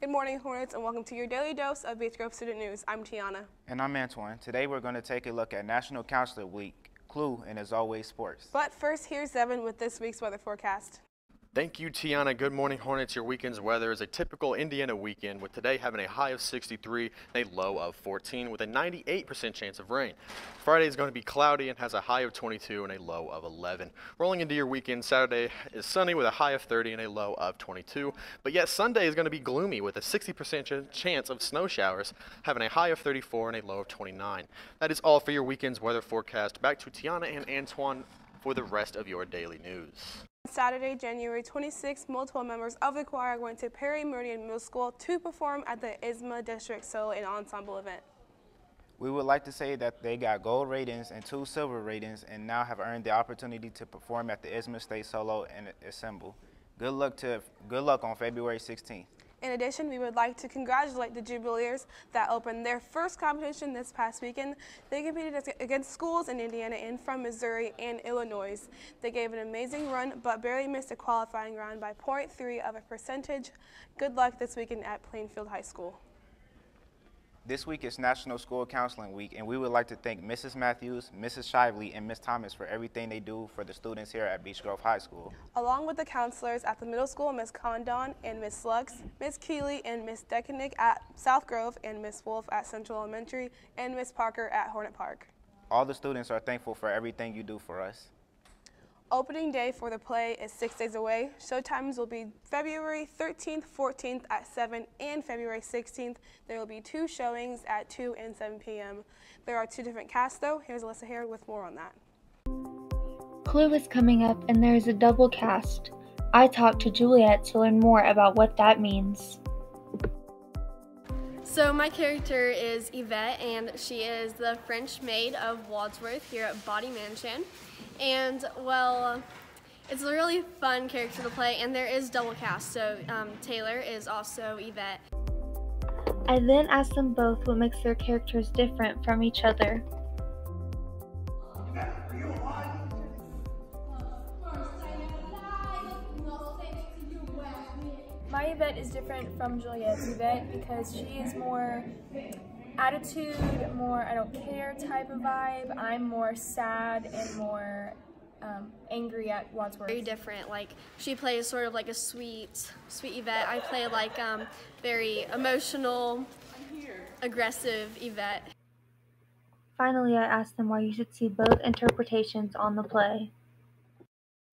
Good morning, Hornets, and welcome to your daily dose of Beach Grove Student News. I'm Tiana. And I'm Antoine. Today we're going to take a look at National Counselor Week, Clue, and as always, sports. But first, here's Evan with this week's weather forecast. Thank you, Tiana. Good morning, Hornets. Your weekend's weather is a typical Indiana weekend, with today having a high of 63 and a low of 14 with a 98% chance of rain. Friday is going to be cloudy and has a high of 22 and a low of 11. Rolling into your weekend, Saturday is sunny with a high of 30 and a low of 22. But yet Sunday is going to be gloomy with a 60% chance of snow showers, having a high of 34 and a low of 29. That is all for your weekend's weather forecast. Back to Tiana and Antoine for the rest of your daily news. Saturday, January 26th, multiple members of the choir went to Perry Meridian Middle School to perform at the ISMA District Solo and Ensemble event. We would like to say that they got gold ratings and 2 silver ratings and now have earned the opportunity to perform at the ISMA State Solo and Ensemble. Good luck on February 16th. In addition, we would like to congratulate the Jubileers that opened their first competition this past weekend. They competed against schools in Indiana and from Missouri and Illinois. They gave an amazing run, but barely missed a qualifying round by 0.3%. Good luck this weekend at Plainfield High School. This week is National School Counseling Week, and we would like to thank Mrs. Matthews, Mrs. Shively, and Ms. Thomas for everything they do for the students here at Beach Grove High School. Along with the counselors at the middle school, Ms. Condon and Ms. Lux, Ms. Keeley and Ms. Decanick at South Grove, and Ms. Wolf at Central Elementary, and Ms. Parker at Hornet Park. All the students are thankful for everything you do for us. Opening day for the play is 6 days away. Showtimes will be February 13th, 14th at 7 and February 16th. There will be 2 showings at 2 and 7 p.m. There are 2 different casts though. Here's Alyssa here with more on that. Clue is coming up and there is a double cast. I talked to Juliet to learn more about what that means. So my character is Yvette, and she is the French maid of Wadsworth here at Body Mansion. And well, it's a really fun character to play, and there is double cast, so Taylor is also Yvette. I then asked them both what makes their characters different from each other. My Yvette is different from Juliet's Yvette because she is more attitude, more I don't care type of vibe. I'm more sad and more angry at Wadsworth. Very different. Like, she plays sort of like a sweet Yvette. I play like very emotional, aggressive Yvette. Finally, I asked them why you should see both interpretations on the play.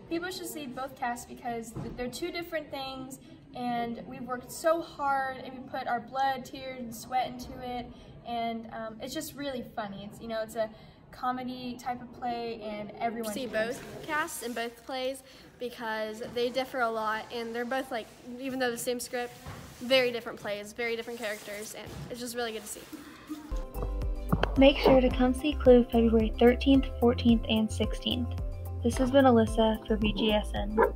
People should see both casts because they're 2 different things, and we've worked so hard and we put our blood, tears, and sweat into it, and it's just really funny. It's, you know, it's a comedy type of play, and everyone See both casts in both plays because they differ a lot, and they're both, like, even though the same script, very different plays, very different characters, and it's just really good to see. Make sure to come see Clue February 13th, 14th, and 16th. This has been Alyssa for Bgsn.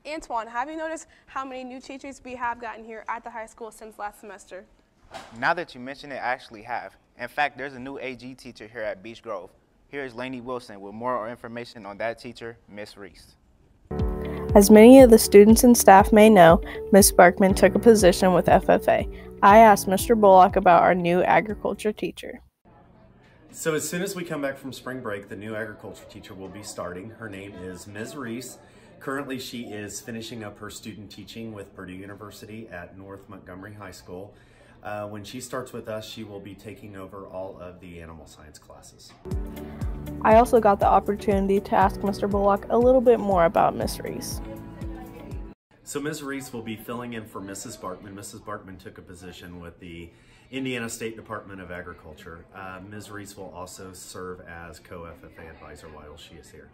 Antoine, have you noticed how many new teachers we have gotten here at the high school since last semester? Now that you mention it, I actually have. In fact, there's a new AG teacher here at Beach Grove. Here is Lainey Wilson with more information on that teacher, Miss Reese. As many of the students and staff may know, Ms. Sparkman took a position with FFA. I asked Mr. Bullock about our new agriculture teacher. So as soon as we come back from spring break, the new agriculture teacher will be starting. Her name is Ms. Reese. Currently, she is finishing up her student teaching with Purdue University at North Montgomery High School. When she starts with us, she will be taking over all of the animal science classes. I also got the opportunity to ask Mr. Bullock a little bit more about Ms. Reese. So Ms. Reese will be filling in for Mrs. Barkman. Mrs. Barkman took a position with the Indiana State Department of Agriculture. Ms. Reese will also serve as co-FFA advisor while she is here.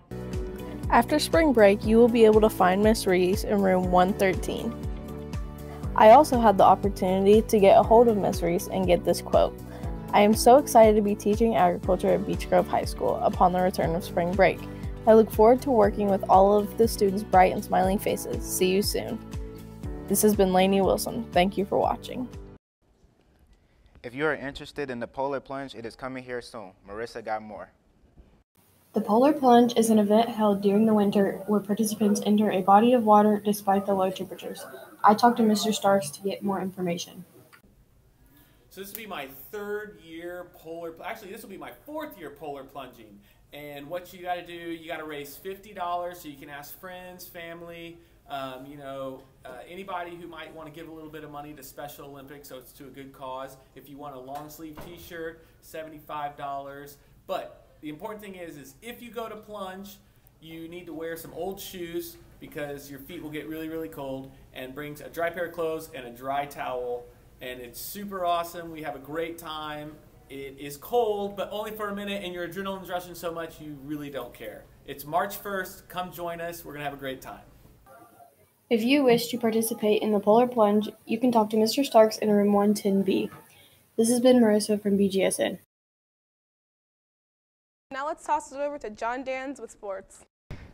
After spring break, you will be able to find Ms. Reese in room 113. I also had the opportunity to get a hold of Ms. Reese and get this quote. I am so excited to be teaching agriculture at Beach Grove High School upon the return of spring break. I look forward to working with all of the students' bright and smiling faces. See you soon. This has been Lainey Wilson. Thank you for watching. If you are interested in the Polar Plunge, it is coming here soon. Marissa got more. The Polar Plunge is an event held during the winter where participants enter a body of water despite the low temperatures. I talked to Mr. Starks to get more information. So this will be my third year actually this will be my fourth year polar plunging. And what you got to do, you got to raise $50 so you can ask friends, family, anybody who might want to give a little bit of money to Special Olympics, so it's to a good cause. If you want a long sleeve t-shirt, $75. But the important thing is if you go to plunge, you need to wear some old shoes because your feet will get really, really cold, and bring a dry pair of clothes and a dry towel. And it's super awesome. We have a great time. It is cold, but only for a minute, and your adrenaline's rushing so much you really don't care. It's March 1st. Come join us. We're going to have a great time. If you wish to participate in the Polar Plunge, you can talk to Mr. Starks in room 110B. This has been Marissa from BGSN. Now let's toss it over to John Dans with sports.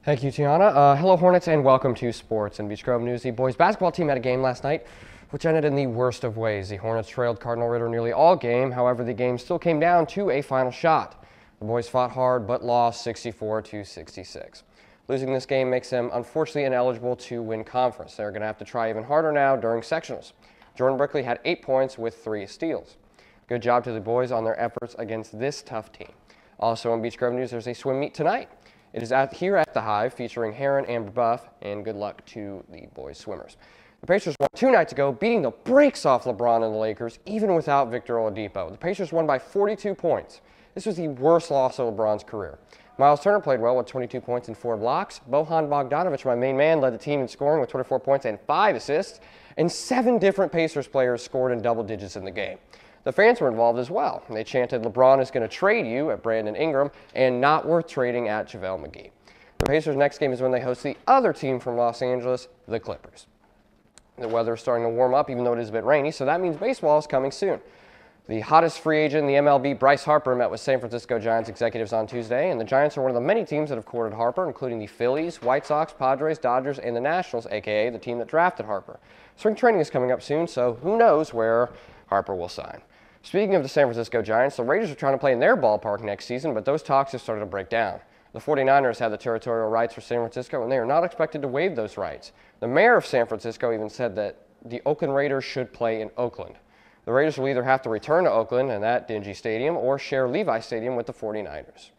Thank you, Tiana. Hello, Hornets, and welcome to Sports and Beach Grove News. The boys basketball team had a game last night, which ended in the worst of ways. The Hornets trailed Cardinal Ritter nearly all game. However, the game still came down to a final shot. The boys fought hard, but lost 64-66. Losing this game makes them unfortunately ineligible to win conference. They're going to have to try even harder now during sectionals. Jordan Brickley had 8 points with 3 steals. Good job to the boys on their efforts against this tough team. Also in Beach Grove News, there's a swim meet tonight. It is here at the Hive featuring Heron and Buff, and good luck to the boys swimmers. The Pacers won 2 nights ago, beating the brakes off LeBron and the Lakers, even without Victor Oladipo. The Pacers won by 42 points. This was the worst loss of LeBron's career. Miles Turner played well with 22 points and 4 blocks. Bojan Bogdanovic, my main man, led the team in scoring with 24 points and 5 assists. And 7 different Pacers players scored in double digits in the game. The fans were involved as well. They chanted, "LeBron is going to trade you" at Brandon Ingram, and "not worth trading" at JaVale McGee. The Pacers' next game is when they host the other team from Los Angeles, the Clippers. The weather is starting to warm up, even though it is a bit rainy, so that means baseball is coming soon. The hottest free agent in the MLB, Bryce Harper, met with San Francisco Giants executives on Tuesday, and the Giants are one of the many teams that have courted Harper, including the Phillies, White Sox, Padres, Dodgers, and the Nationals, a.k.a. the team that drafted Harper. Spring training is coming up soon, so who knows where Harper will sign. Speaking of the San Francisco Giants, the Raiders are trying to play in their ballpark next season, but those talks have started to break down. The 49ers have the territorial rights for San Francisco, and they are not expected to waive those rights. The mayor of San Francisco even said that the Oakland Raiders should play in Oakland. The Raiders will either have to return to Oakland and that dingy stadium or share Levi Stadium with the 49ers.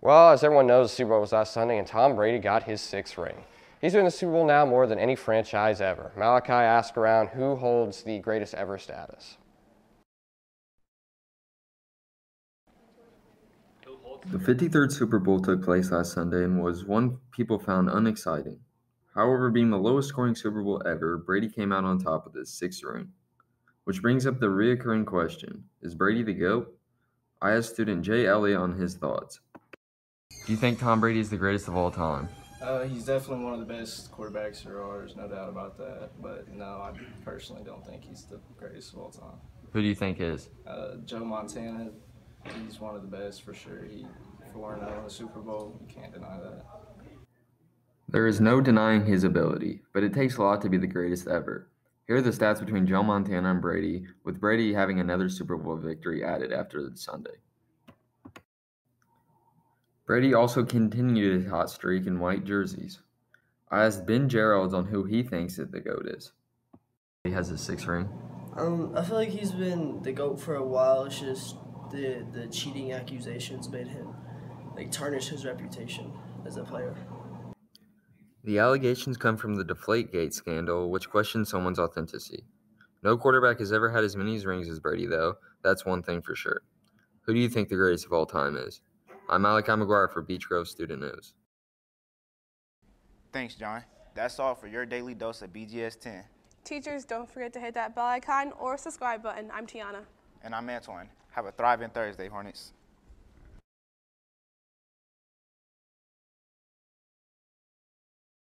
Well, as everyone knows, the Super Bowl was last Sunday, and Tom Brady got his 6th ring. He's doing the Super Bowl now more than any franchise ever. Malachi asked around who holds the greatest ever status. The 53rd Super Bowl took place last Sunday and was one people found unexciting. However, being the lowest scoring Super Bowl ever, Brady came out on top with his 6th ring. Which brings up the reoccurring question, is Brady the GOAT? I asked student Jay Elliott on his thoughts. Do you think Tom Brady is the greatest of all time? He's definitely one of the best quarterbacks there are, there's no doubt about that. But no, I personally don't think he's the greatest of all time. Who do you think is? Joe Montana. He's one of the best for sure. He 4-0 in the Super Bowl. You can't deny that. There is no denying his ability, but it takes a lot to be the greatest ever. Here are the stats between Joe Montana and Brady, with Brady having another Super Bowl victory added after the Sunday. Brady also continued his hot streak in white jerseys. I asked Ben Gerald on who he thinks that the GOAT is. He has his 6th ring. I feel like he's been the GOAT for a while. It's just the cheating accusations made him tarnish his reputation as a player. The allegations come from the Deflategate scandal, which questions someone's authenticity. No quarterback has ever had as many rings as Brady, though. That's one thing for sure. Who do you think the greatest of all time is? I'm Malachi McGuire for Beach Grove Student News. Thanks, John. That's all for your daily dose of BGS 10. Teachers, don't forget to hit that bell icon or subscribe button. I'm Tiana. And I'm Antoine. Have a thriving Thursday, Hornets.